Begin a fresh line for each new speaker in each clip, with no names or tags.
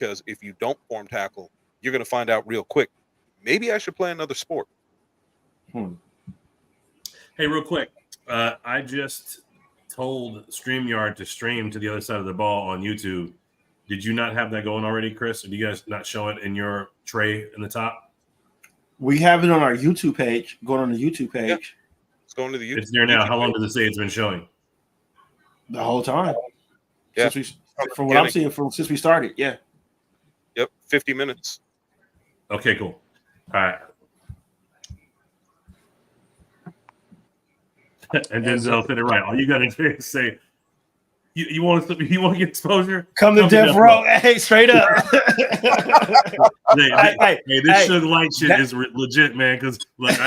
because if you don't form tackle, you're going to find out real quick. Maybe I should play another sport.
Hey, real quick, I just told StreamYard to stream to the other side of the ball on YouTube. Did you not have that going already, Chris? Or do you guys not show it in your tray in the top?
We have it on our YouTube page. Going on the YouTube page.
Yeah. It's going to the YouTube.
It's there now.
YouTube
How long
page.
does it say it's been showing?
The whole time.
Yeah.
From what I'm seeing, since we started, yeah.
Yep, 50 minutes.
Okay, cool. All right. And Denzel said it right. All you got to do is say, "You want to get exposure?
Come to Death Row." Hey, straight up.
Hey, this Suge Light shit is legit, man. Because look,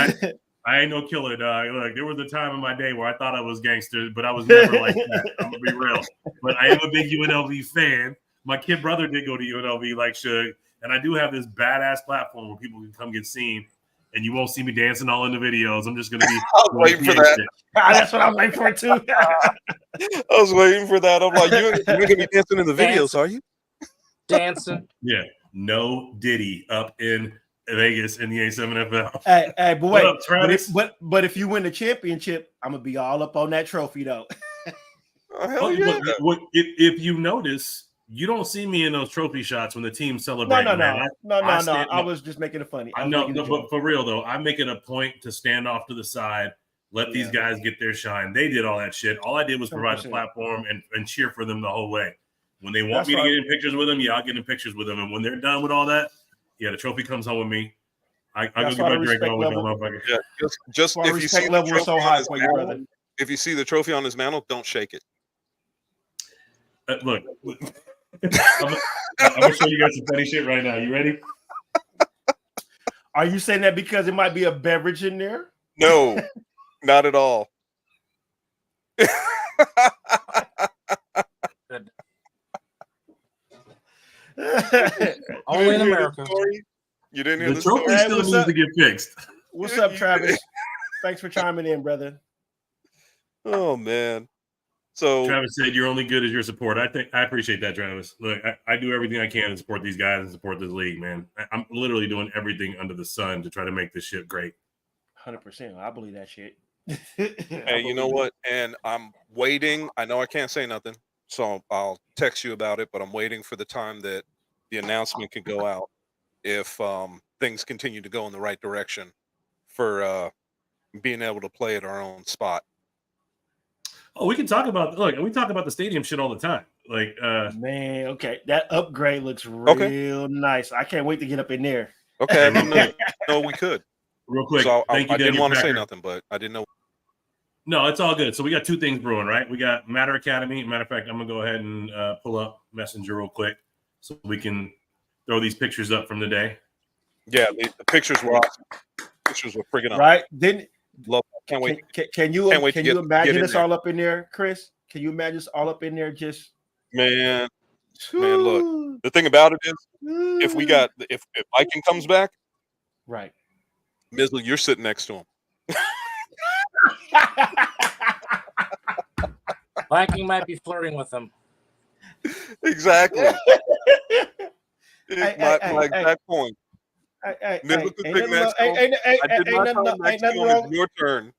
I ain't no killer, dog. Look, there was a time in my day where I thought I was gangster, but I was never like that. I'm gonna be real. But I am a big UNLV fan. My kid brother did go to UNLV like Suge, and I do have this badass platform where people can come get seen. And you won't see me dancing all in the videos. I'm just going to be
waiting for that.
That's what I'm waiting for, too.
I was waiting for that. I'm like, you're going to be dancing in the videos, are you?
Dancing.
Yeah. No Diddy up in Vegas in the A7FL.
Hey, but wait.
What up, Travis?
But if you win the championship, I'm going to be all up on that trophy, though.
If you notice, you don't see me in those trophy shots when the team celebrates.
No. I was just making it funny.
I know, but for real though, I'm making a point to stand off to the side, let these guys get their shine. They did all that shit. All I did was provide 100%. A platform and cheer for them the whole way. When they want me to get in pictures with them, I'll get in pictures with them. And when they're done with all that, the trophy comes home with me. I go get my drink on with that motherfucker.
Yeah, just if you see the trophy so high for your brother. If you see the trophy on his mantle, don't shake it.
Look. I'm gonna show you guys some funny shit right now. You ready?
Are you saying that because it might be a beverage in there?
No, not at all.
Only in America.
You didn't hear the
trophy
story?
still needs to get fixed.
What's up, Travis? Thanks for chiming in, brother.
Oh man. So
Travis said you're only good as your support. I appreciate that, Travis. Look, I do everything I can to support these guys and support this league, man. I'm literally doing everything under the sun to try to make this shit great.
100%. I believe that shit.
Hey, you know what? And I'm waiting. I know I can't say nothing, so I'll text you about it, but I'm waiting for the time that the announcement can go out if things continue to go in the right direction for being able to play at our own spot.
Oh, we can talk about we talk about the stadium shit all the time. Like
man, okay. That upgrade looks real nice. I can't wait to get up in there.
Okay, I didn't know we could.
Real quick.
So
Thank you,
I didn't want to say nothing, but I didn't know.
No, it's all good. So we got two things brewing, right? We got Matter Academy. Matter of fact, I'm gonna go ahead and pull up Messenger real quick so we can throw these pictures up from the day.
Yeah, the pictures were awesome. Pictures were friggin' awesome.
Right? Didn't
love. Can't wait.
Can you imagine us all up in there, Chris? Can you imagine us all up in there? Just
man. Look. The thing about it is, if Viking comes back,
right,
Mizzle, you're sitting next to him.
Viking might be flirting with him.
Exactly. My exact point.
Ain't
Your turn.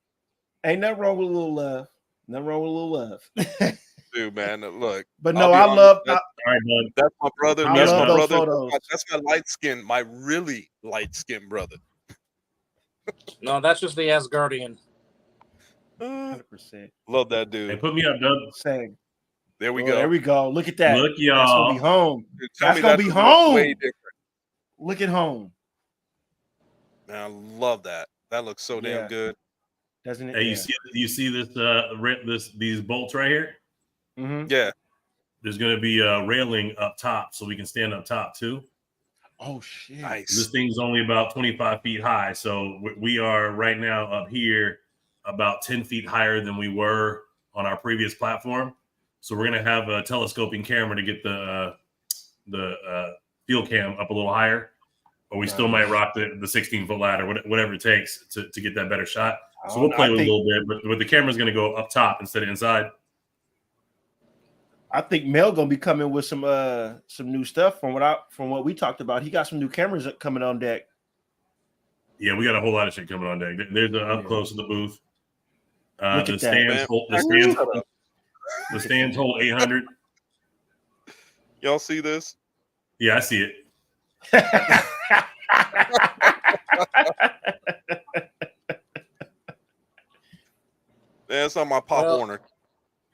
Ain't nothing wrong with a little love. Nothing wrong with a little love.
Dude, man, look.
But no, I love.
That's my brother. That's my brother. That's my light skin. My really light skinned brother.
No, that's just the Asgardian.
100%.
Love that dude.
Hey, put me up, Doug.
Same.
There we go.
There we go. Look at that.
Look, y'all.
That's gonna be home.
Dude,
that's gonna be home.
Way different.
Look at home.
Man, I love that. That looks so damn good.
Doesn't it?
Hey, you see this these bolts right here?
Mm-hmm.
Yeah.
There's gonna be a railing up top so we can stand up top too.
Oh shit!
Nice.
This thing's only about 25 feet high, so we are right now up here about 10 feet higher than we were on our previous platform. So we're gonna have a telescoping camera to get the field cam up a little higher, but we still might rock the 16-foot ladder, whatever it takes to get that better shot. So we'll play with it a little bit, but the camera's gonna go up top instead of inside.
I think Mel gonna be coming with some new stuff from what we talked about. He got some new cameras coming on deck.
Yeah, we got a whole lot of shit coming on deck. There's the up close of the booth.
Look
The
at
stands
that.
the stands hold 800.
Y'all see this?
Yeah, I see it.
That's not my Pop Warner.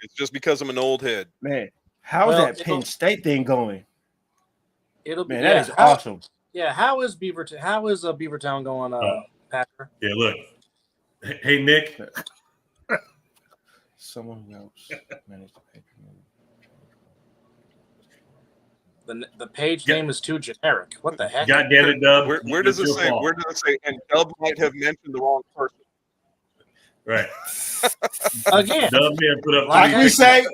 It's just because I'm an old head.
Man, how's that Penn State thing going?
It'll be
that is awesome.
Yeah, how is Beavertown going, Packer?
Yeah, look. Hey, Nick.
Someone else managed the page.
The page name is too generic. What the heck?
God damn it, Dub.
Where does it say? Fault. Where does it say? And Dub might have mentioned the wrong person.
Right.
Again,
Dub may have put up.
Like we say,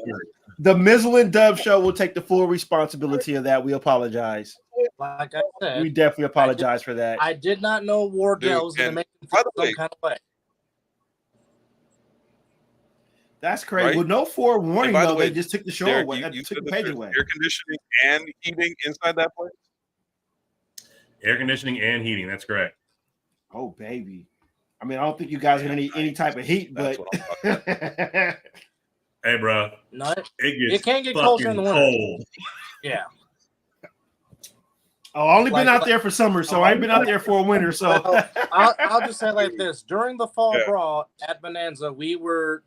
the Mizzle and Dub show will take the full responsibility of that. We apologize.
Like I said,
we definitely apologize for that.
I did not know Wardell was going to make it some kind of way.
That's crazy. Right? With no forewarning, though, they just took the show
Derek,
away.
You
took the page away.
Air conditioning and heating inside that place?
Air conditioning and heating. That's correct.
Oh, baby. I mean, I don't think you guys are going to need any type of heat, but.
Hey, bro.
No, it can't get colder in the winter. Cold. Yeah.
Oh, I only been out there for summer, so I ain't been out there for a winter. So
I'll just say it like this: during the fall brawl at Bonanza, we were.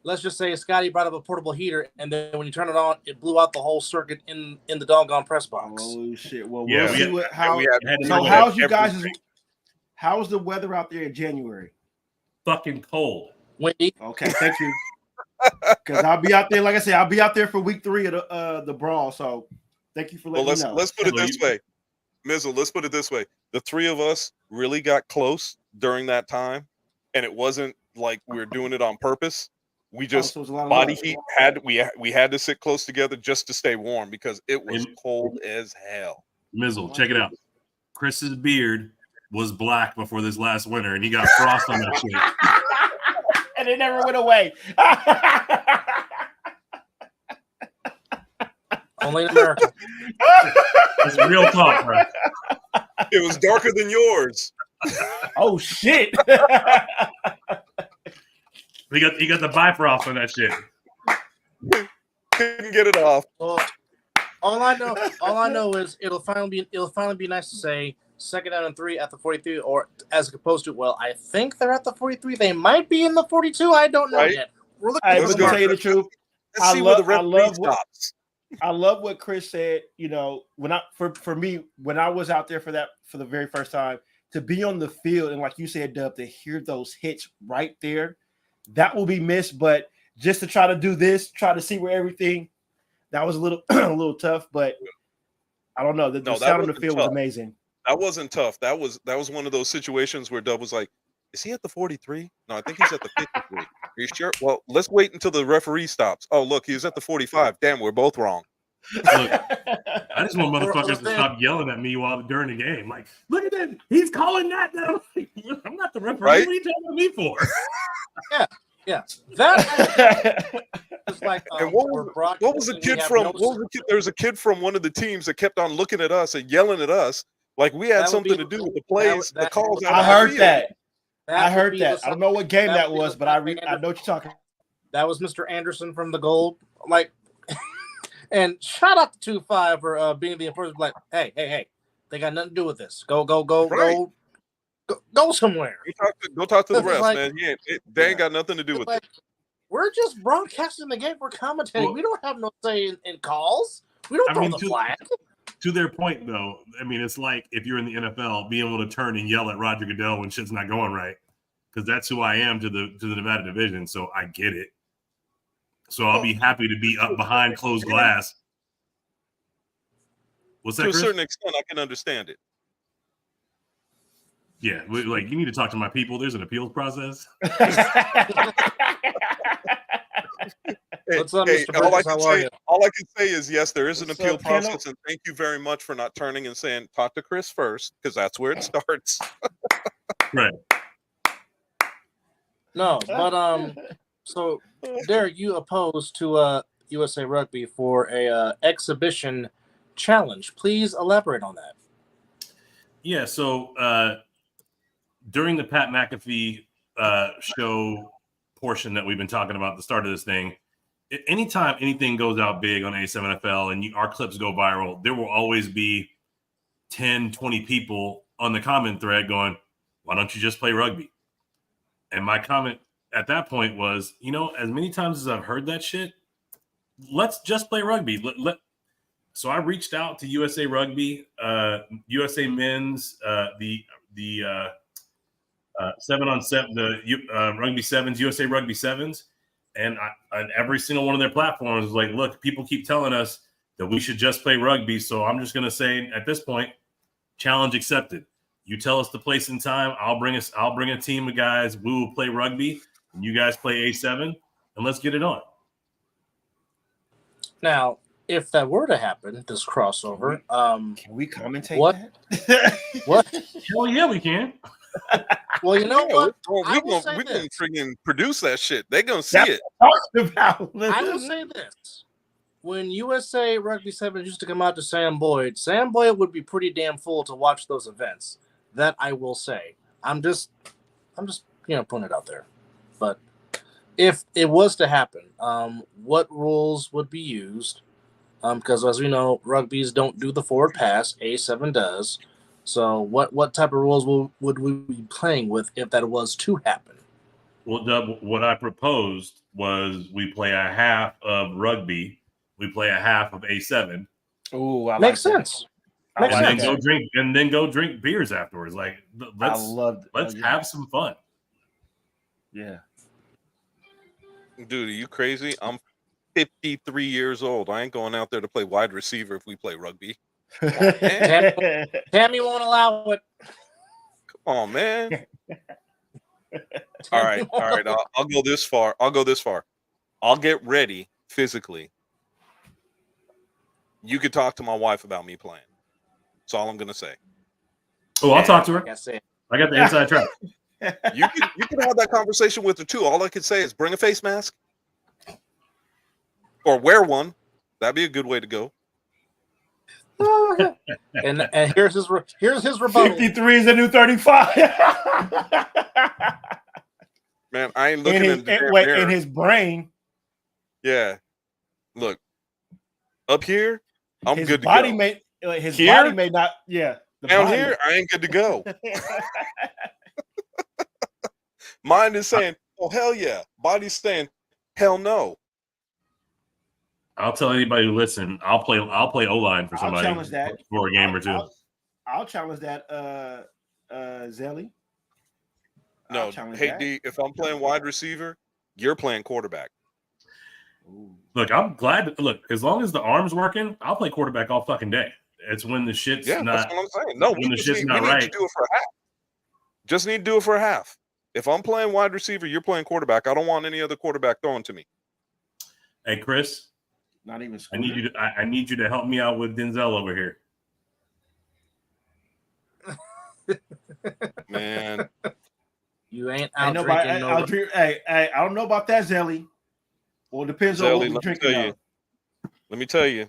Let's just say Scotty brought up a portable heater, and then when you turn it on, it blew out the whole circuit in the doggone press box.
Oh shit! Well,
yeah,
we'll see how's you guys? How's the weather out there in January?
Fucking cold.
Windy.
Okay, thank you. Because I'll be out there, like I said, I'll be out there for week 3 of the brawl. So thank you for letting me know.
Let's put it this way, Mizzle. Let's put it this way: the 3 of us really got close during that time, and it wasn't like we were doing it on purpose. We just body heat we had to sit close together just to stay warm because it was cold as hell.
Mizzle, check it out. Chris's beard was black before this last winter, and he got frost on that shit.
And it never went away.
Only in America.
It's real talk, bro.
It was darker than yours.
Oh shit.
He got the Bifrost on that shit.
Couldn't get it off.
Well, all I know is it'll finally be nice to say 2nd down and 3 at the 43, or as opposed to, well, I think they're at the 43. They might be in the 42. I don't know yet.
We're looking at to tell you the truth. I love what Chris said. You know, for me, when I was out there for the very first time, to be on the field and like you said, Dub, to hear those hits right there, that will be missed. But just to try to do this, try to see where everything, that was a little a little tough. But I don't know. The sound on the field was amazing.
That wasn't tough. That was one of those situations where Dub was like, "Is he at the 43? No, I think he's at the 53. Are you sure? Well, let's wait until the referee stops. Oh, look, he's at the 45. Damn, we're both wrong."
Look, I just want motherfuckers to stop yelling at me during the game. Like, look at that. He's calling that now. I'm not the referee. Right? What are you talking to me for?
Yeah. That was like
and what was the kid from? There was a kid from one of the teams that kept on looking at us and yelling at us like we had something to do with the plays, the calls.
I heard that. I heard that. I don't know what game that was, but I know what you're talking about.
That was Mr. Anderson from the Gold. Like, and shout out to 2-5 for being the enforcer. Like, hey, they got nothing to do with this. Go somewhere.
Go talk to the refs, like, man. They ain't got nothing to do with it.
We're just broadcasting the game. We're commentating. We don't have no say in calls. We don't throw the flag.
To their point, though, I mean, it's like if you're in the NFL, being able to turn and yell at Roger Goodell when shit's not going right, because that's who I am to the Nevada division. So I get it. So I'll be happy to be up behind closed glass. What's that,
to a
Chris?
certain extent, I can understand it.
Yeah, like you need to talk to my people. There's an appeals process.
What's up, Mr. Burgess?
All I can say is yes, there is an appeal process, and thank you very much for not turning and saying talk to Chris first, because that's where it starts.
Right.
No, but so Derek, you opposed to USA Rugby for a exhibition challenge. Please elaborate on that.
Yeah, so during the Pat McAfee show portion that we've been talking about at the start of this thing, anytime anything goes out big on A7FL and our clips go viral, there will always be 10, 20 people on the comment thread going, why don't you just play rugby? And my comment at that point was, as many times as I've heard that shit, let's just play rugby. So I reached out to USA Rugby, USA Men's, the 7-on-7, the Rugby Sevens, USA Rugby Sevens, and every single one of their platforms was like, look, people keep telling us that we should just play rugby. So I'm just going to say at this point, challenge accepted. You tell us the place and time. I'll bring a team of guys. We will play rugby, and you guys play A7, and let's get it on.
Now, if that were to happen, this crossover,
can we commentate
what?
That?
What?
Hell yeah, we can.
Well, you know what?
We can freaking produce that shit. They're gonna see it.
I will say this: when USA Rugby 7 used to come out to Sam Boyd would be pretty damn full to watch those events. That I will say. I'm just putting it out there. But if it was to happen, what rules would be used? Because as we know, rugbies don't do the forward pass. A7 does. So what type of rules would we be playing with if that was to happen?
Well, Dub, what I proposed was we play a half of rugby, we play a half of A7.
Oh,
makes sense.
And then go drink beers afterwards. Like let's have some fun.
Yeah.
Dude, are you crazy? I'm 53 years old. I ain't going out there to play wide receiver if we play rugby.
Tammy won't allow it.
Come on, man. All right. I'll go this far. I'll get ready physically. You could talk to my wife about me playing. That's all I'm gonna say.
Oh, I'll talk to her. I got the inside track.
You can have that conversation with her too. All I could say is bring a face mask or wear one. That'd be a good way to go.
and here's his rebuttal.
53 is the new 35.
Man, I ain't looking in
his brain.
Yeah, look up here. I'm
his
good to
body
go.
His body may not. Yeah,
down here, I ain't good to go. Mind is saying, "Oh hell yeah." Body's saying, "Hell no."
I'll tell anybody who listen. I'll play O-line for somebody.
I'll challenge that
for a game or two.
I'll challenge that. Zelly.
No, hey D. If I'm playing wide receiver, you're playing quarterback.
Look, I'm glad. Look, as long as the arm's working, I'll play quarterback all fucking day. It's when the shit's not.
That's what I'm saying. No, we need to do it for a half. Just need to do it for a half. If I'm playing wide receiver, you're playing quarterback. I don't want any other quarterback throwing to me.
Hey, Chris.
Not even.
I need you to help me out with Denzel over here.
Man,
you ain't out drinking.
Hey, I don't know about that, Zelly. Well, it depends on what we're drinking.
Let me tell you,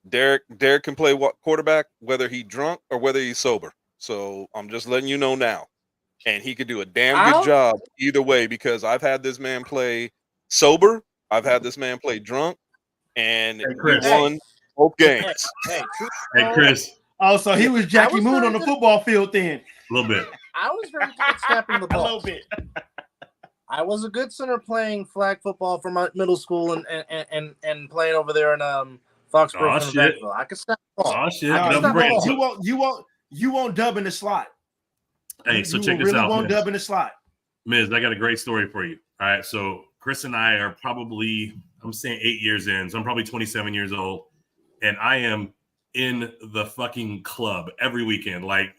Derek can play quarterback whether he's drunk or whether he's sober. So I'm just letting you know now, and he could do a damn good job either way because I've had this man play sober, I've had this man play drunk, and we won both games.
Hey, Chris.
Oh, so he was Jackie Moon on the football field then.
A little bit.
I was very good at snapping the ball.
A little bit.
I was a good center playing flag football from my middle school and playing over there in Foxborough. I could snap the ball.
Oh shit!
You won't dub in the slot.
Hey, so check this out.
You won't dub in the slot.
Miz, I got a great story for you. All right, so Chris and I are probably, I'm saying 8 years in, so I'm probably 27 years old, and I am in the fucking club every weekend, like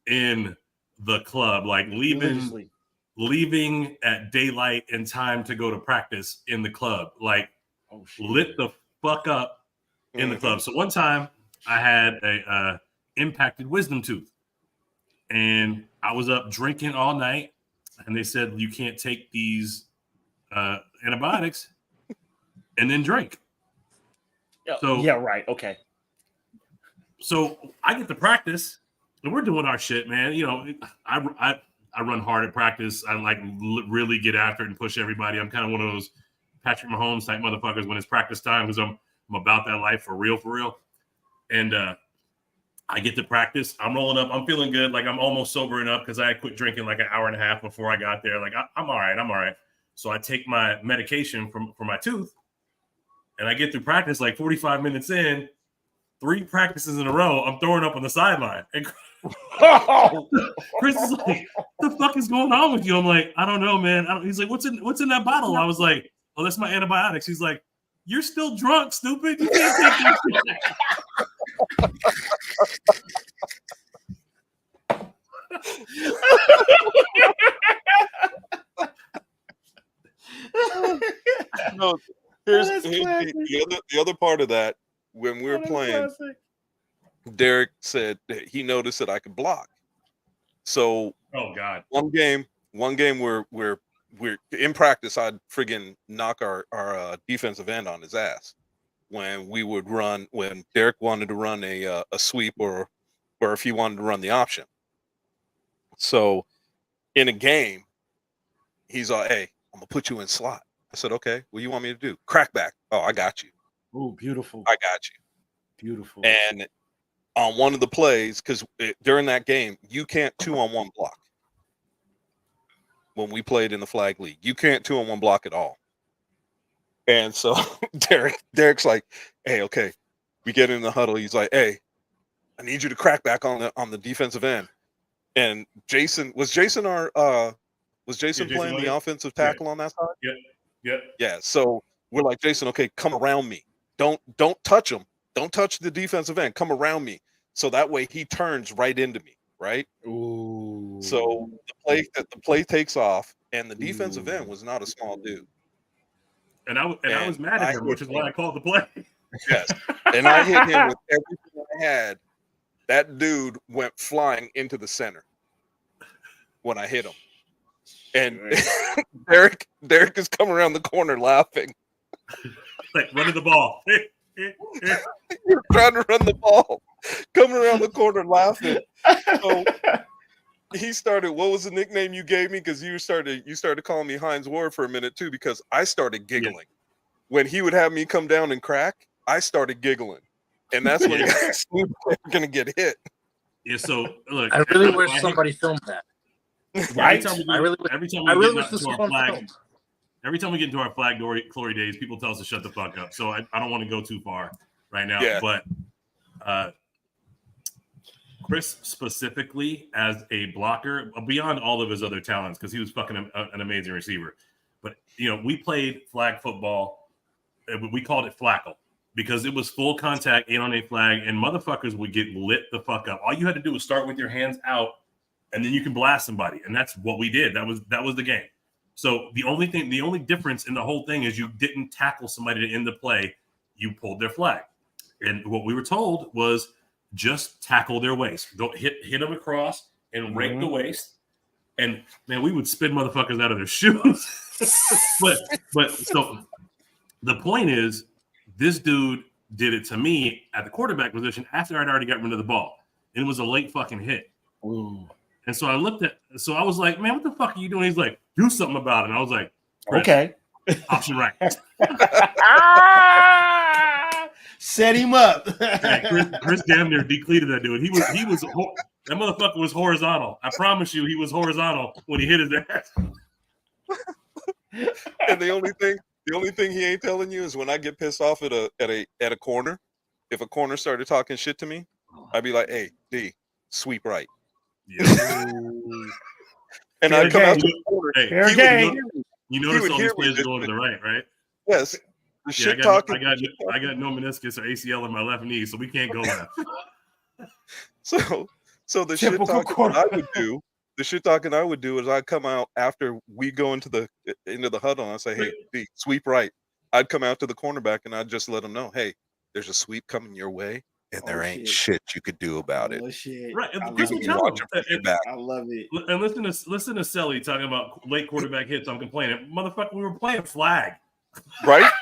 in the club, like leaving at daylight in time to go to practice in the club, like lit the fuck up in the club. So one time I had a impacted wisdom tooth, and I was up drinking all night, and they said you can't take these antibiotics. and then drank. So
yeah, right. Okay.
So I get to practice, and we're doing our shit, man. You know, I run hard at practice. I like really get after it and push everybody. I'm kind of one of those Patrick Mahomes type motherfuckers when it's practice time because I'm about that life for real. And I get to practice. I'm rolling up. I'm feeling good. Like I'm almost sobering up because I quit drinking like an hour and a half before I got there. Like I'm all right. So I take my medication for my tooth, and I get through practice like 45 minutes in. 3 practices in a row, I'm throwing up on the sideline. And Chris is like, "What the fuck is going on with you?" I'm like, "I don't know, man." He's like, "What's in that bottle?" I was like, "Oh, that's my antibiotics." He's like, "You're still drunk, stupid. You can't take that shit."
No, here's the other part of that. When we were playing, Derek said that he noticed that I could block. So,
oh god,
one game where we're in practice, I'd friggin' knock our defensive end on his ass when we would run. When Derek wanted to run a sweep or if he wanted to run the option. So, in a game, he's like, "Hey, I'm gonna put you in slot." I said, "Okay, what do you want me to do? Crack back." "Oh, I got you."
Oh, beautiful.
"I got you."
Beautiful.
And on one of the plays, because during that game, you can't 2-on-1 block. When we played in the flag league, you can't 2-on-1 block at all. And so Derek's like, "Hey, okay." We get in the huddle. He's like, "Hey, I need you to crack back on the defensive end." And Jason playing the offensive tackle on that side? Yeah. So we're like, "Jason, okay, come around me. Don't touch him. Don't touch the defensive end. Come around me." So that way he turns right into me, right?
Ooh.
So the play takes off, and the defensive end was not a small dude.
And I was mad at him, which is why I called the play.
Yes. And I hit him with everything I had. That dude went flying into the center when I hit him. And Derek is coming around the corner laughing.
Like running the ball.
You're trying to run the ball. Coming around the corner laughing. So he started, what was the nickname you gave me? Because you started calling me Heinz Ward for a minute too, because I started giggling. Yeah. When he would have me come down and crack, I started giggling. And that's when guys knew they were gonna get hit.
Yeah, so look,
I really wish somebody filmed that.
Right? Every time we get into our flag glory days, people tell us to shut the fuck up. So I don't want to go too far right now. Yeah. But Chris specifically as a blocker, beyond all of his other talents, because he was fucking an amazing receiver. But, you know, we played flag football. We called it flackle because it was full contact, 8-on-8 flag, and motherfuckers would get lit the fuck up. All you had to do was start with your hands out, and then you can blast somebody. And that's what we did. That was the game. So the only difference in the whole thing is you didn't tackle somebody to end the play. You pulled their flag. And what we were told was just tackle their waist. Don't hit them across and rake the waist. And man, we would spin motherfuckers out of their shoes. but so the point is, this dude did it to me at the quarterback position after I'd already got rid of the ball. And it was a late fucking hit. Ooh. And so I was like, "Man, what the fuck are you doing?" He's like, "Do something about it." And I was like,
"Okay,
option right."
Set him up.
Chris damn near decleated that dude. He was that motherfucker was horizontal. I promise you, he was horizontal when he hit his ass.
And the only thing he ain't telling you is when I get pissed off at a corner, if a corner started talking shit to me, I'd be like, "Hey, D, sweep right." Yeah. And I'd come out to the corner.
Hey, you notice all these players are going to the right?
Yes.
I got no meniscus or ACL in my left knee, so we can't go left.
So the shit talking I would do is I'd come out after we go into the huddle and I'd say, "Hey, D, sweep right." I'd come out to the cornerback and I'd just let him know, "Hey, there's a sweep coming your way, and there ain't shit you could do about it."
Shit.
Right.
I love it.
And listen to Selly talking about late quarterback hits. I'm complaining. Motherfucker, we were playing flag.
Right?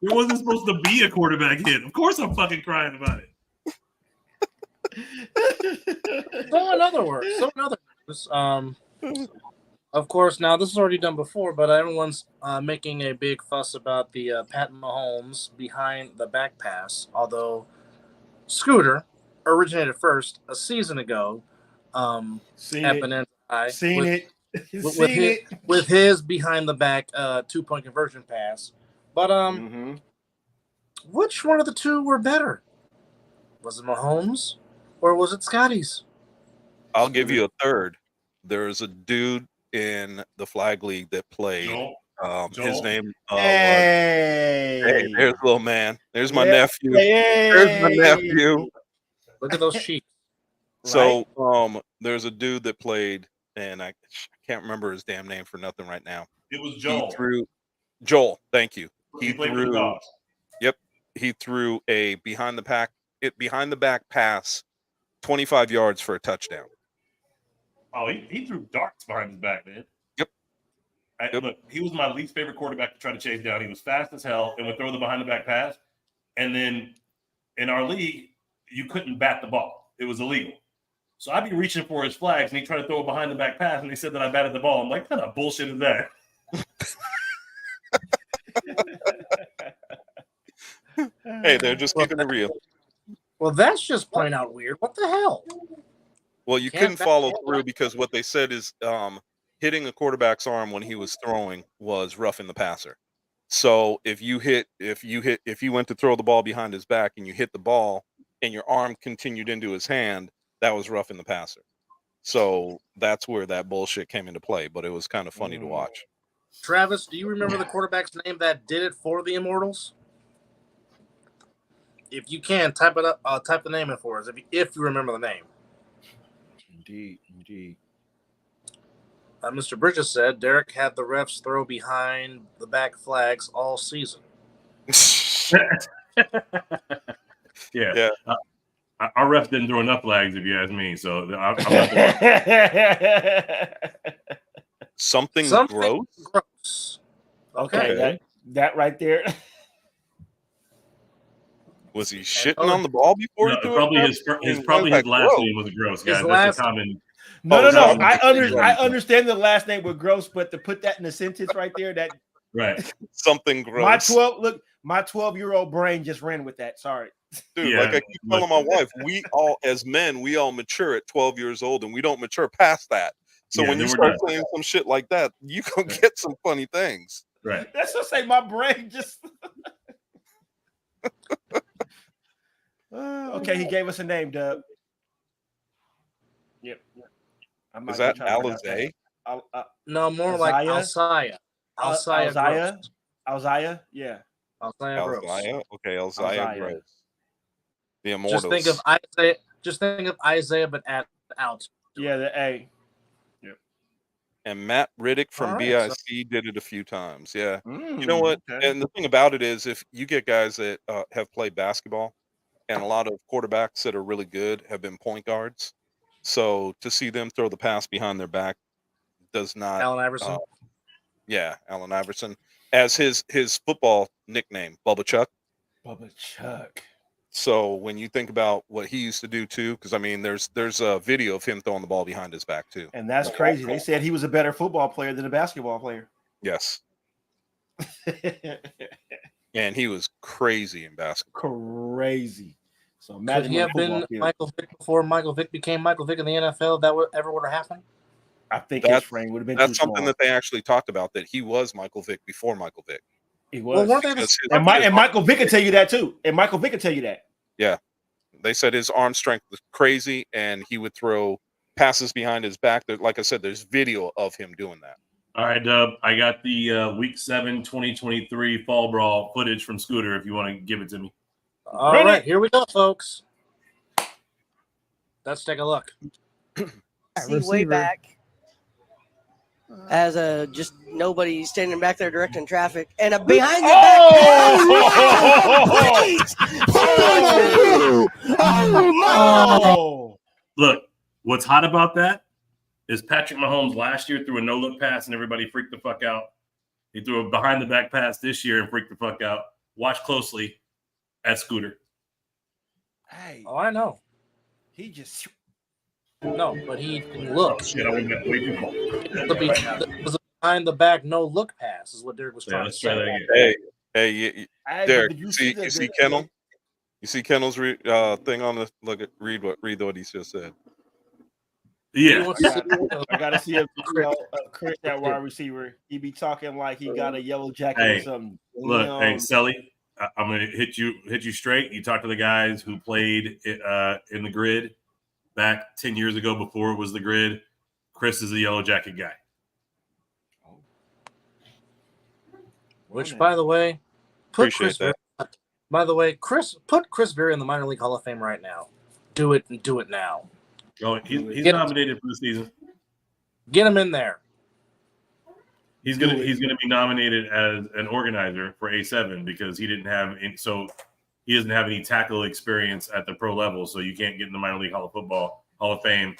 There wasn't supposed to be a quarterback hit. Of course I'm fucking crying about it.
So in other words, of course, now this is already done before, but everyone's making a big fuss about the Pat Mahomes behind the back pass, although Scooter originated first a season ago
Seen
at
it.
Bonanza High
Seen it.
with his behind the back 2-point conversion pass. But which one of the two were better? Was it Mahomes or was it Scotty's?
I'll give you a third. There's a dude in the flag league that played.
Joel.
His name was.
Hey,
There's little man. There's my
Yeah.
nephew.
Hey.
There's my nephew.
Look at those sheets.
So there's a dude that played, and I can't remember his damn name for nothing right now.
It was Joel.
He threw Joel. Thank you.
He played for the Dogs.
Yep. He threw a behind the back pass, 25 yards for a touchdown.
Oh, he threw darts behind his back, man.
Yep.
Look, he was my least favorite quarterback to try to chase down. He was fast as hell and would throw the behind the back pass. And then in our league, you couldn't bat the ball. It was illegal. So I'd be reaching for his flags, and he tried to throw a behind the back pass, and they said that I batted the ball. I'm like, what kind of bullshit is that?
Hey, they're just keeping it real.
Well, that's just plain out weird. What the hell?
Well, you couldn't follow through because what they said is hitting the quarterback's arm when he was throwing was roughing the passer. So if you went to throw the ball behind his back and you hit the ball and your arm continued into his hand, that was roughing the passer. So that's where that bullshit came into play, but it was kind of funny to watch.
Travis, do you remember the quarterback's name that did it for the Immortals? If you can, type it up. Type the name in for us if you remember the name.
Indeed.
Mr. Bridges said Derek had the refs throw behind the back flags all season.
Yeah. Our refs didn't throw enough flags, if you ask me. So I'm not
Something gross.
Okay, that right there.
Was he shitting on the ball before he threw it?
Probably his last name was gross, guys. That's a common.
No. I understand the last name was gross, but to put that in a sentence right there, that
right.
Something gross.
My 12-year-old brain just ran with that. Sorry.
Dude, like I keep telling my wife, we all as men, we all mature at 12 years old and we don't mature past that. So when you start saying some shit like that, you gonna get some funny things.
Right.
That's just say my brain just okay, he gave us a name, Dub. Yep.
Is that Alizé?
No, more like Alzaya.
Alzaya? Yeah.
Alzaya.
Okay, Alzaya Gross. The Immortals.
Just think of Isaiah, but add out.
Yeah, the A.
Yep. And Matt Riddick from BIC did it a few times. Yeah. You know what? Okay. And the thing about it is, if you get guys that have played basketball, and a lot of quarterbacks that are really good have been point guards, so to see them throw the pass behind their back does not.
Allen Iverson.
Allen Iverson, as his football nickname, Bubba Chuck.
Bubba Chuck.
So when you think about what he used to do too, because I mean, there's a video of him throwing the ball behind his back too,
and that's crazy. They said he was a better football player than a basketball player.
Yes. And he was crazy in basketball.
Crazy. So
could he have been Michael Vick before Michael Vick became Michael Vick in the NFL? That would have happened.
I think his frame would have been.
That's something that they actually talked about, that he was Michael Vick before Michael Vick.
He was. Well, and Michael Vick can tell you that too. And Michael Vick can tell you that.
Yeah. They said his arm strength was crazy and he would throw passes behind his back. Like I said, there's video of him doing that.
All right, Dub. I got the Week 7 2023 Fall Brawl footage from Scooter if you want to give it to me.
All right, here we go, folks. Let's take a look.
See way back as just nobody standing back there directing traffic, and a behind the back.
Oh! Look, what's hot about that is Patrick Mahomes last year threw a no-look pass and everybody freaked the fuck out. He threw a behind the back pass this year and freaked the fuck out. watch closely at Scooter.
Hey,
Oh, I know.
he just.
No, but he didn't look.
Shit, I went back way too far.
It was a behind the back no look pass is what Derek was trying to
Let's try that
say.
again.
Hey,
Hey,
Derek,
but did
you
see
see, you see Kennel? You see Kennel's thing on the look at read what he just said.
Yeah.
I gotta see a Chris, that wide receiver. He be talking like he got a yellow jacket or something.
Look, hey, Sully, I'm gonna hit you straight. You talk to the guys who played in the grid back 10 years ago before it was the grid. Chris is a yellow jacket guy.
Which, by the way, put Chris Berry in the minor league Hall of Fame right now. Do it and do it now.
Oh, he's nominated for the season.
Get him in there.
He's gonna be nominated as an organizer for A7 because he doesn't have any tackle experience at the pro level, so you can't get in the minor league Hall of Fame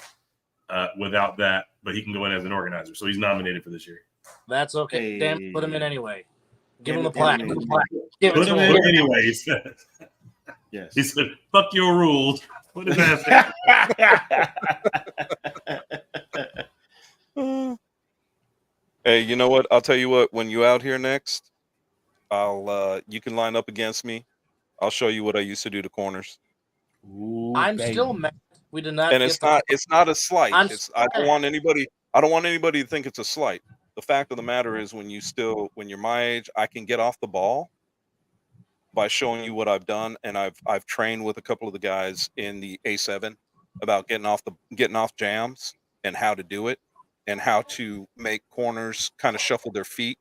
without that. But he can go in as an organizer, so he's nominated for this year.
That's okay.
Hey.
Damn, put him in anyway. Give him the plaque.
Put him in anyways.
Yes.
He said, "Fuck your rules." What is that?
Hey, you know what? I'll tell you what. When you out here next, you can line up against me. I'll show you what I used to do to corners.
Ooh,
I'm still mad. We did not.
And it's not a slight. I don't want anybody to think it's a slight. The fact of the matter is, when you're my age, I can get off the ball by showing you what I've done, and I've trained with a couple of the guys in the A7 about getting off jams and how to do it and how to make corners kind of shuffle their feet.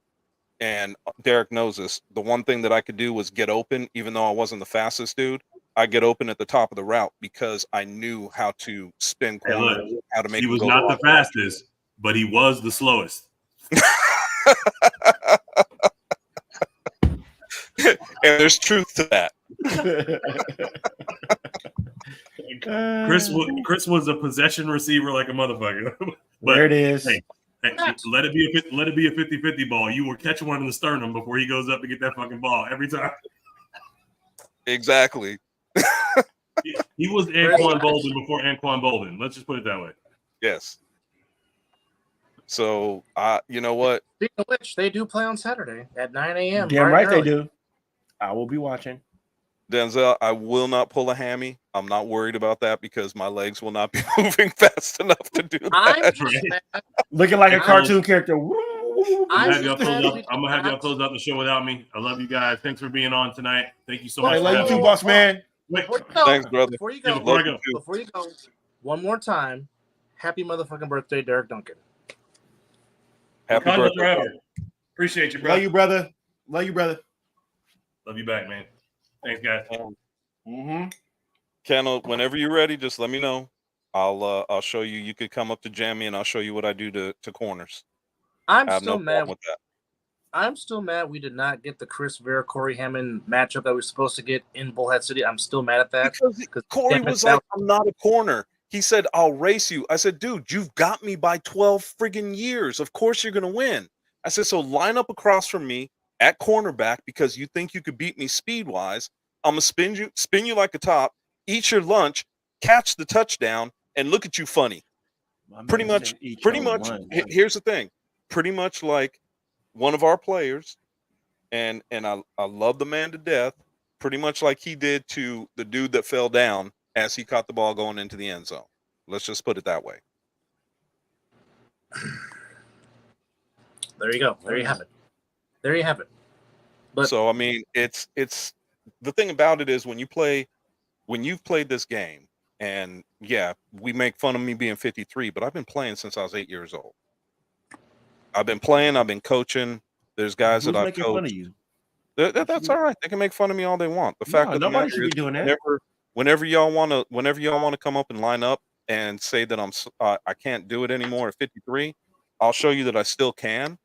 And Derek knows this. The one thing that I could do was get open, even though I wasn't the fastest dude. I get open at the top of the route because I knew how to spin corners, how to make.
He was not the fastest, but he was the slowest.
And there's truth to that.
Chris was a possession receiver like a motherfucker. But
there it is.
Hey, let it be a 50-50 ball. You will catch one in the sternum before he goes up to get that fucking ball every time.
Exactly.
He was Anquan Bolden before Anquan Bolden. Let's just put it that way.
Yes. So, you know what?
Speaking of which, they do play on Saturday at 9 a.m.
Damn right they do. I will be watching.
Denzel, I will not pull a hammy. I'm not worried about that because my legs will not be moving fast enough to do that.
Looking like a cartoon character.
I'm gonna have y'all close out the show without me. I love you guys. Thanks for being on tonight. Thank you so much.
I love you too, boss man.
Thanks, brother.
Before you go, one more time. Happy motherfucking birthday, Derek Duncan.
Happy birthday.
Forever. Appreciate you, bro.
Love you, brother. Love you, brother.
Love you back, man. Thanks, guys.
Kendall, whenever you're ready, just let me know. I'll show you. You could come up to Jamie, and I'll show you what I do to corners.
I'm still mad with that. I'm still mad we did not get the Chris Vera Corey Hammond matchup that we were supposed to get in Bullhead City. I'm still mad at that
because Corey was like, "I'm not a corner." He said, "I'll race you." I said, "Dude, you've got me by 12 friggin' years. Of course you're gonna win." I said, "So line up across from me at cornerback because you think you could beat me speed wise. I'm gonna spin you like a top, eat your lunch, catch the touchdown, and look at you funny." Pretty much. Here's the thing. Pretty much like one of our players, and I love the man to death. Pretty much like he did to the dude that fell down as he caught the ball going into the end zone. Let's just put it that way.
There you go. There you have it. There you have it.
But so I mean, it's the thing about it is when you've played this game, and yeah, we make fun of me being 53, but I've been playing since I was 8 years old. I've been playing. I've been coaching. There's guys that I've coached. Fun of you? That's all right. They can make fun of me all they want. The fact that nobody should be doing that. Whenever y'all want to come up and line up and say that I can't do it anymore at 53, I'll show you that I still can.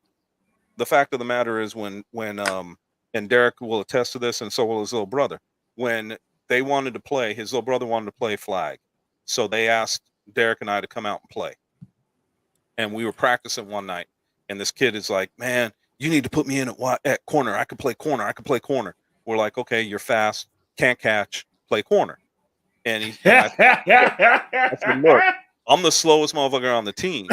The fact of the matter is when and Derek will attest to this, and so will his little brother. When they wanted to play, his little brother wanted to play flag, so they asked Derek and I to come out and play. And we were practicing one night, and this kid is like, "Man, you need to put me in at corner. I could play corner. I could play corner." we're like, okay, you're fast, can't catch, play corner. And I said, look, I'm the slowest motherfucker on the team,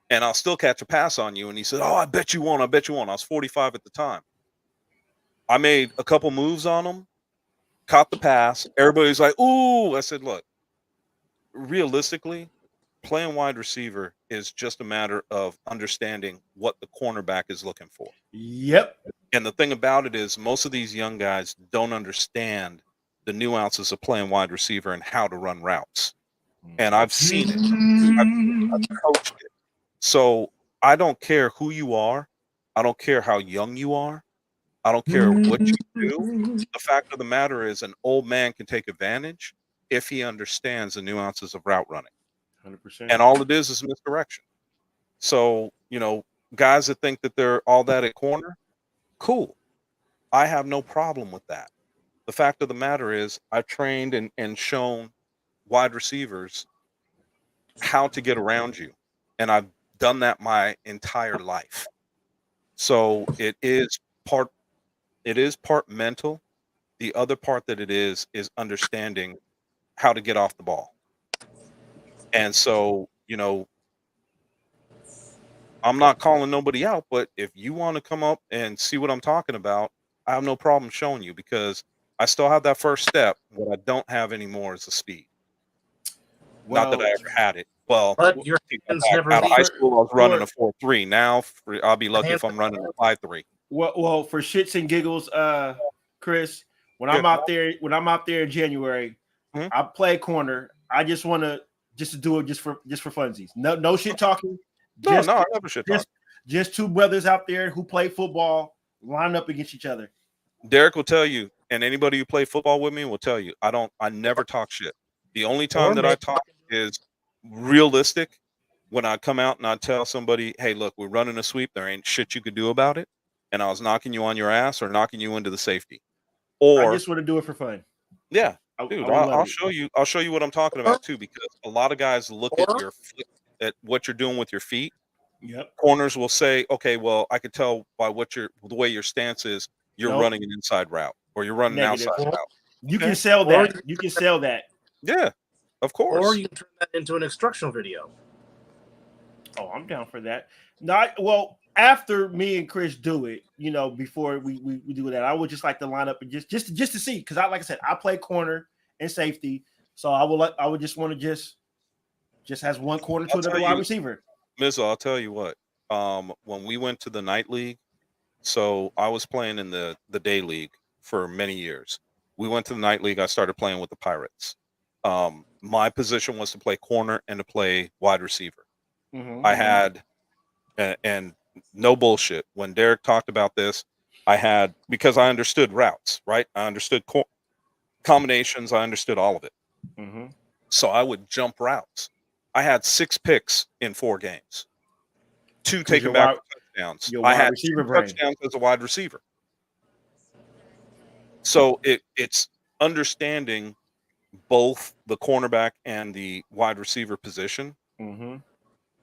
and I'll still catch a pass on you. And he said, oh, I bet you won't. I bet you won't. I was 45 at the time. I made a couple moves on him, caught the pass. Everybody's like, ooh. I said, look, realistically, playing wide receiver is just a matter of understanding what the cornerback is looking for.
Yep.
And the thing about it is most of these young guys don't understand the nuances of playing wide receiver and how to run routes. And I've seen it. I've coached it. So I don't care who you are. I don't care how young you are. I don't care what you do. The fact of the matter is an old man can take advantage if he understands the nuances of route running.
100%.
And all it is misdirection. So, guys that think that they're all that at corner, cool. I have no problem with that. The fact of the matter is I've trained and shown wide receivers how to get around you. And I've done that my entire life. So it is part mental. The other part that it is understanding how to get off the ball. And so, I'm not calling nobody out, but if you want to come up and see what I'm talking about, I have no problem showing you because I still have that first step. What I don't have anymore is the speed. Not that I ever had it. Well,
but your hands never
out of
leave.
high school, I was running a 4.3. Now I'll be lucky if I'm running a 5.3.
Well, for shits and giggles, Chris, when I'm out there in January, I play corner. I just want to do it just for funsies. No shit talking.
I never shit talk.
Just two brothers out there who play football line up against each other.
Derek will tell you, and anybody who played football with me will tell you, I never talk shit. The only time that I talk is realistic when I come out and I tell somebody, hey, look, we're running a sweep. There ain't shit you could do about it. And I was knocking you on your ass or knocking you into the safety. Or
I just want to do it for fun.
Yeah. Dude, I'll show you. I'll show you what I'm talking about too, because a lot of guys look at your foot, at what you're doing with your feet.
Yep.
Corners will say, okay, well, I could tell by the way your stance is, you're running an inside route or you're running an outside route.
You can sell that. You can sell that.
Yeah, of course.
Or you can turn that into an instructional video.
Oh, I'm down for that. Well, after me and Chris do it, before we do that, I would just like to line up and just to see, because like I said, I play corner and safety, so I would just want to just has one corner to another wide receiver.
Mizzo, I'll tell you what. When we went to the night league, so I was playing in the day league for many years. We went to the night league. I started playing with the Pirates. My position was to play corner and to play wide receiver.
Mm-hmm.
I had, and no bullshit, when Derek talked about this, because I understood routes, right? I understood combinations. I understood all of it.
Mm-hmm.
So I would jump routes. I had 6 picks in 4 games, 2 taken back touchdowns. I had 2 touchdowns as a wide receiver. So it's understanding both the cornerback and the wide receiver position,
mm-hmm.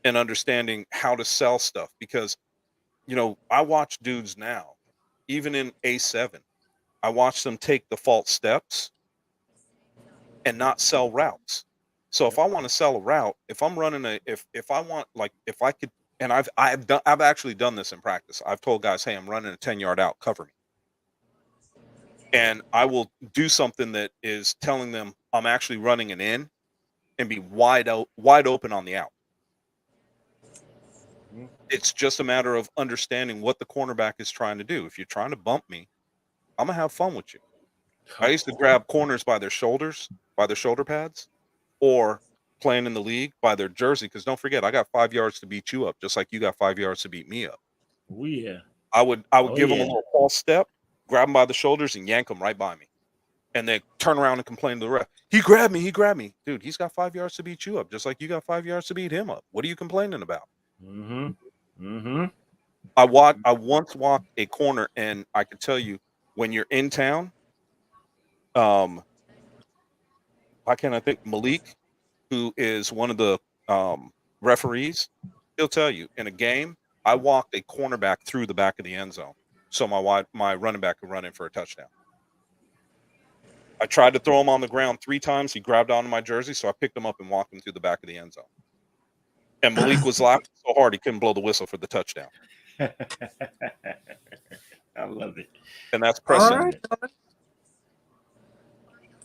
and understanding how to sell stuff. Because, I watch dudes now, even in A7, I watch them take the false steps and not sell routes. So if I want to sell a route, if I'm running if I want, like, if I could, and I've actually done this in practice. I've told guys, hey, I'm running a 10-yard out, cover me. And I will do something that is telling them I'm actually running an in and be wide open on the out. It's just a matter of understanding what the cornerback is trying to do. If you're trying to bump me, I'm going to have fun with you. I used to grab corners by their shoulders, by their shoulder pads, or playing in the league by their jersey. Because don't forget, I got 5 yards to beat you up, just like you got 5 yards to beat me up.
Oh, yeah.
I would give them a little false step, grab them by the shoulders, and yank them right by me. And they turn around and complain to the ref. He grabbed me. Dude, he's got 5 yards to beat you up, just like you got 5 yards to beat him up. What are you complaining about?
Mm-hmm. Mm-hmm.
I once walked a corner, and I could tell you, when you're in town, why can't I think? Malik, who is one of the referees, he'll tell you, in a game, I walked a cornerback through the back of the end zone so my running back could run in for a touchdown. I tried to throw him on the ground 3 times. He grabbed onto my jersey, so I picked him up and walked him through the back of the end zone. And Malik was laughing so hard he couldn't blow the whistle for the touchdown.
I love it.
And that's
All
precedent.
right.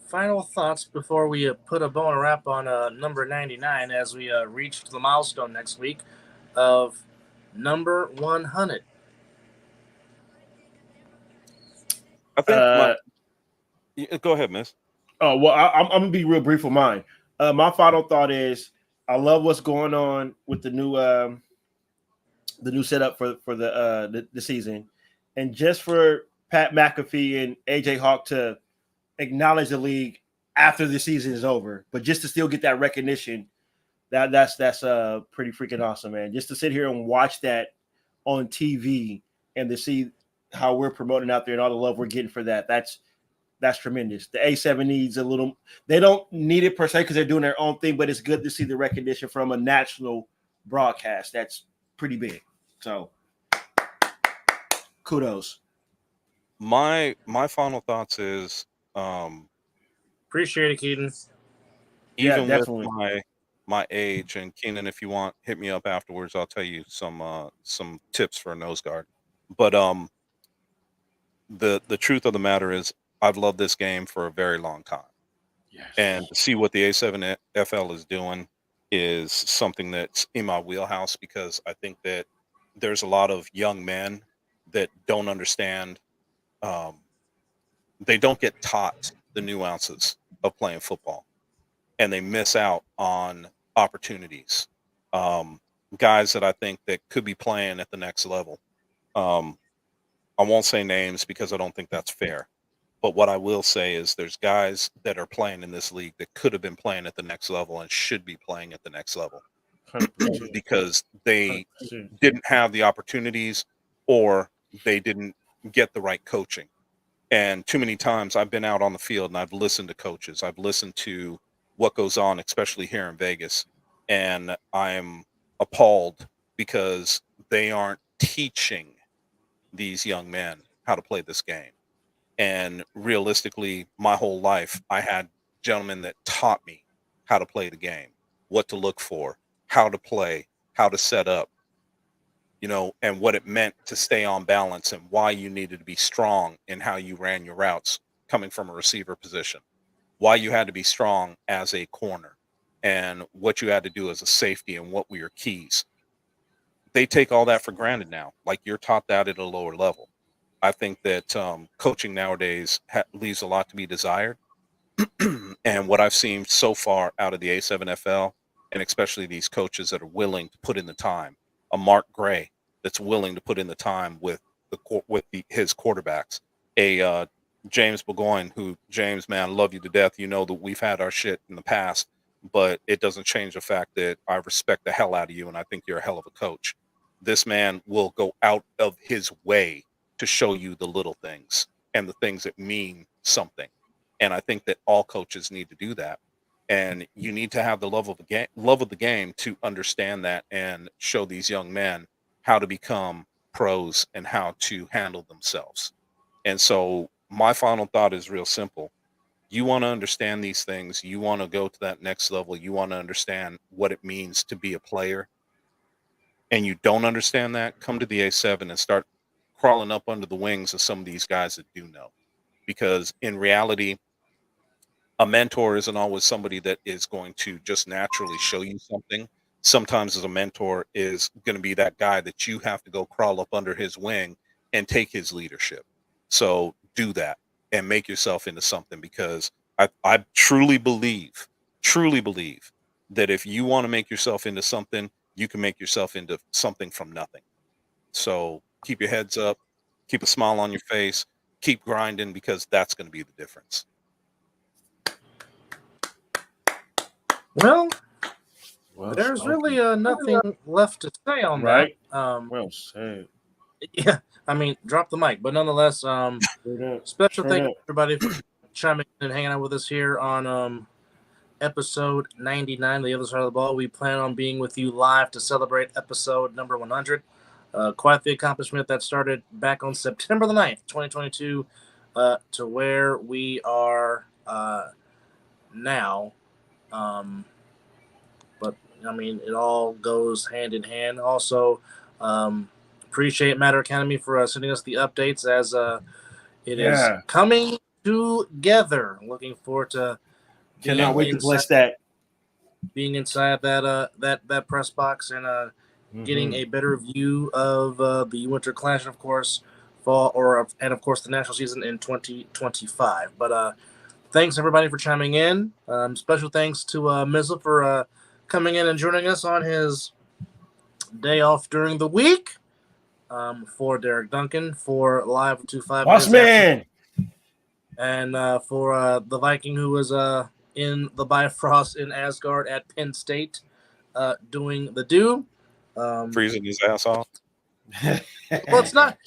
Final thoughts before we put a bow and a wrap on number 99 as we reach the milestone next week of number 100.
I think go ahead, miss.
Oh, well, I'm going to be real brief with mine. My final thought is I love what's going on with the new setup for the season. And just for Pat McAfee and AJ Hawk to acknowledge the league after the season is over, but just to still get that recognition, that's pretty freaking awesome, man. Just to sit here and watch that on TV and to see how we're promoting out there and all the love we're getting for that's tremendous. The A7 needs a little, they don't need it per se because they're doing their own thing, but it's good to see the recognition from a national broadcast. That's pretty big. So kudos.
My final thoughts is
Appreciate it, Keaton.
even
Yeah,
with my age, and Keenan, if you want, hit me up afterwards. I'll tell you some tips for a nose guard. But the truth of the matter is I've loved this game for a very long time.
Yes.
And to see what the A7FL is doing is something that's in my wheelhouse, because I think that there's a lot of young men that don't understand. They don't get taught the nuances of playing football, and they miss out on opportunities. Guys that I think that could be playing at the next level. I won't say names because I don't think that's fair. But what I will say is there's guys that are playing in this league that could have been playing at the next level and should be playing at the next level because they didn't have the opportunities or they didn't get the right coaching. And too many times I've been out on the field and I've listened to coaches. I've listened to what goes on, especially here in Vegas. And I'm appalled because they aren't teaching these young men how to play this game. And realistically, my whole life, I had gentlemen that taught me how to play the game, what to look for, how to play, how to set up, and what it meant to stay on balance and why you needed to be strong in how you ran your routes coming from a receiver position, why you had to be strong as a corner, and what you had to do as a safety and what were your keys. They take all that for granted now. Like, you're taught that at a lower level. I think that coaching nowadays leaves a lot to be desired. And what I've seen so far out of the A7FL, and especially these coaches that are willing to put in the time, a Mark Gray that's willing to put in the time with his quarterbacks, a James Burgoyne, who, James, man, I love you to death. You know that we've had our shit in the past, but it doesn't change the fact that I respect the hell out of you, and I think you're a hell of a coach. This man will go out of his way to show you the little things and the things that mean something. And I think that all coaches need to do that. And you need to have the love of the game to understand that and show these young men how to become pros and how to handle themselves. And so my final thought is real simple. You want to understand these things. You want to go to that next level. You want to understand what it means to be a player. And you don't understand that, come to the A7 and start crawling up under the wings of some of these guys that do know. Because in reality, a mentor isn't always somebody that is going to just naturally show you something. Sometimes as a mentor is going to be that guy that you have to go crawl up under his wing and take his leadership. So do that and make yourself into something, because I truly believe that if you want to make yourself into something, you can make yourself into something from nothing. So keep your heads up, keep a smile on your face, keep grinding, because that's going to be the difference.
Well, there's really nothing left to say on that.
Well said.
Yeah, I mean, drop the mic. But nonetheless, special thank you everybody for chiming in and hanging out with us here on episode 99, The Other Side of the Ball. We plan on being with you live to celebrate episode number 100. Quite the accomplishment that started back on September the 9th, 2022, to where we are now. But I mean, it all goes hand in hand. Also, appreciate Matter Academy for sending us the updates as it is coming together. Looking forward to
cannot wait to bless that.
Being inside that press box and getting a better view of the Winter Clash, and of course, and of course the national season in 2025. But thanks everybody for chiming in. Special thanks to Mizzle for coming in and joining us on his day off during the week. For Derek Duncan for Live 2-5.
Boss man.
And for the Viking who was in the Bifrost in Asgard at Penn State doing the do.
Freezing his ass off.
Well, it's not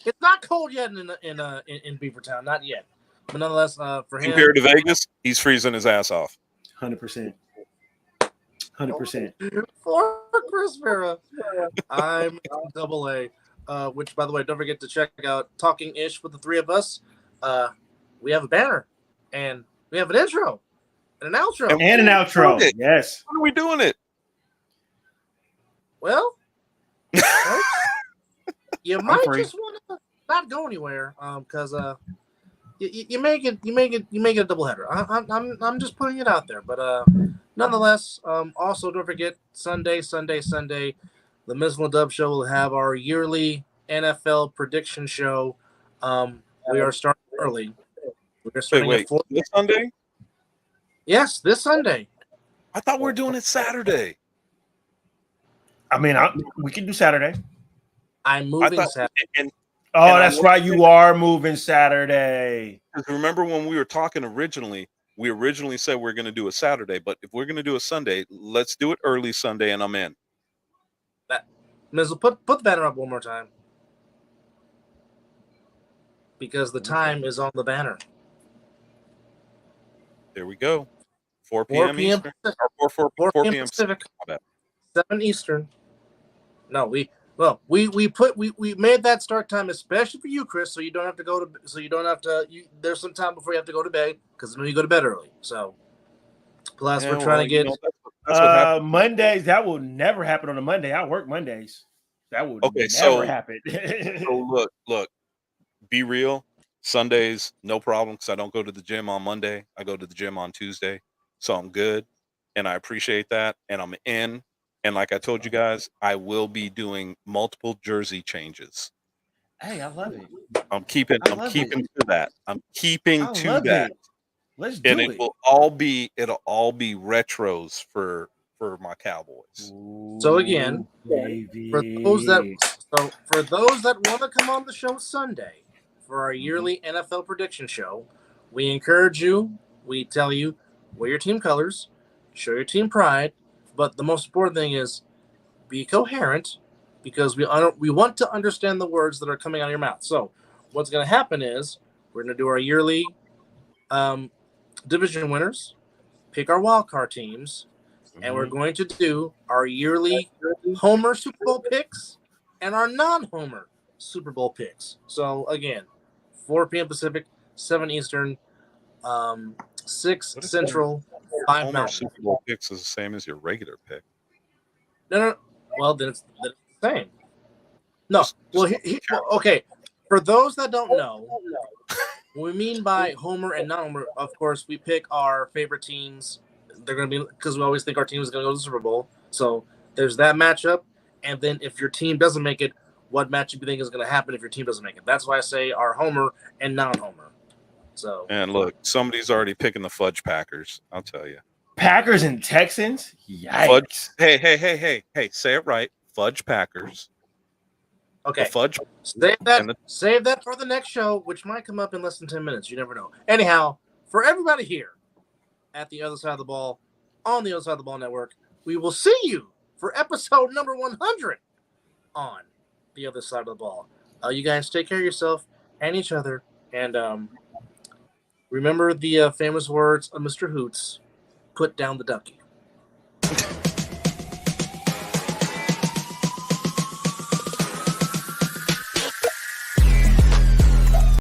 cold yet in Beavertown, not yet. But nonetheless, for him
compared to Vegas, he's freezing his ass off.
100%. 100%.
For Chris Vera, I'm double A. Which, by the way, don't forget to check out Talking Ish with the three of us. We have a banner, and we have an intro, and an outro,
and an outro. Yes.
When are we doing it?
Well, you might just want to not go anywhere, because you make it a doubleheader. I'm just putting it out there, but nonetheless, also don't forget Sunday, the Mizzle and Dub Show will have our yearly NFL prediction show. We are starting early. We're starting at 4
this Sunday.
Yes, this Sunday.
I thought we were doing it Saturday.
I mean, we can do Saturday.
I'm moving Saturday.
That's right. You are moving Saturday.
Remember when we were talking originally? We originally said we're going to do a Saturday, but if we're going to do a Sunday, let's do it early Sunday, and I'm in.
Mizzle, put the banner up one more time, because the time is on the banner.
There we go. 4 p.m. Eastern. Or 4 p.m.
Pacific. 7 Eastern. No, we made that start time especially for you, Chris, so you don't have to go to. So you don't have to. There's some time before you have to go to bed, because I know you go to bed early. So plus, we're trying to get.
Mondays, that will never happen on a Monday. I work Mondays. That would never happen.
So look, be real. Sundays, no problem, because I don't go to the gym on Monday. I go to the gym on Tuesday. So I'm good. And I appreciate that. And I'm in. And like I told you guys, I will be doing multiple jersey changes.
Hey, I love it.
I'm keeping to that. I'm keeping to that.
Let's do it.
And it'll all be retros for my Cowboys.
So again, for those that want to come on the show Sunday for our yearly NFL prediction show, we encourage you. We tell you, wear your team colors, show your team pride, but the most important thing is be coherent, because we want to understand the words that are coming out of your mouth. So what's going to happen is we're going to do our yearly division winners, pick our wild card teams, and we're going to do our yearly Homer Super Bowl picks and our non-Homer Super Bowl picks. So again, 4 p.m. Pacific, 7 Eastern, 6 Central, 5
Homer
Mountain.
Super Bowl picks is the same as your regular pick.
No. Well, then it's the same. No. Well, okay. For those that don't know, what we mean by Homer and non-Homer, of course, we pick our favorite teams. They're going to be, because we always think our team is going to go to the Super Bowl. So there's that matchup. And then if your team doesn't make it, what matchup you think is going to happen if your team doesn't make it? That's why I say our Homer and non-Homer. So. And
look, somebody's already picking the Fudge Packers. I'll tell you.
Packers and Texans? Yikes.
Fudge. Hey, say it right. Fudge Packers.
Okay.
The Fudge.
Save that for the next show, which might come up in less than 10 minutes. You never know. Anyhow, for everybody here at the Other Side of the Ball, on the Other Side of the Ball Network, we will see you for episode number 100 on the Other Side of the Ball. You guys take care of yourself and each other. And remember the famous words of Mr. Hoots, put down the ducky.